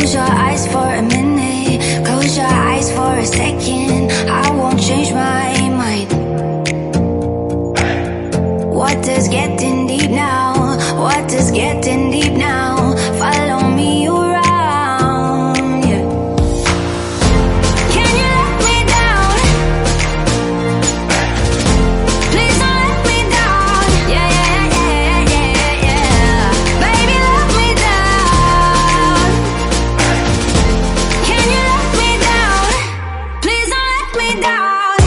Close your eyes for a minute, close your eyes for a second. I won't change my mind. Water's getting deep now, water's getting deep now. Follow me around, yeah. Can you let me down? Please don't let me down. Yeah, yeah, yeah, yeah, yeah. Baby, let me down. Can you let me down? Please don't let me down.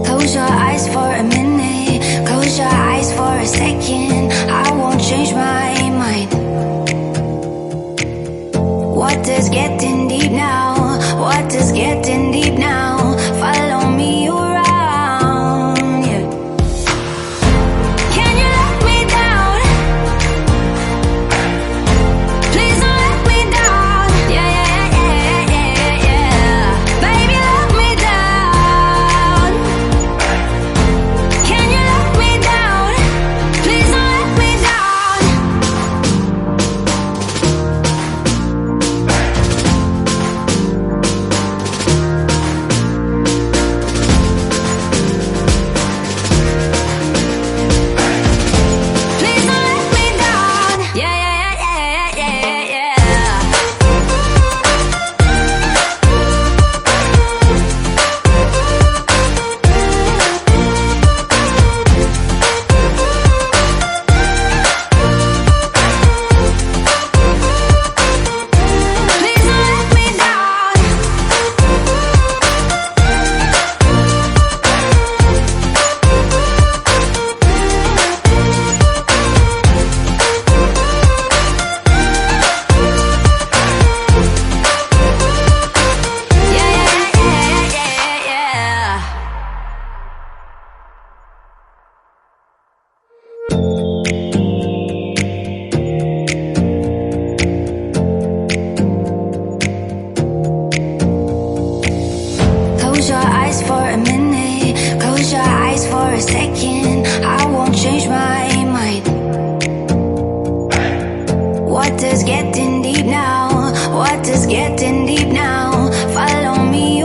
Close your eyes for a minute, close your eyes for a second. I won't change my mind. Water's getting deep now, water's getting deep now. Follow me around, yeah. Can you let me down? Please don't let me down. Yeah, yeah, yeah, yeah, yeah. Baby, let me down. Can you let me down? Please don't let me down. Please don't let me down. Yeah, yeah, yeah, yeah, yeah, yeah. Please don't let me down. Yeah, yeah, yeah, yeah, yeah. Close your eyes for a minute, close your eyes for a second. I won't change my mind. Water's getting deep now, water's getting deep now. Follow me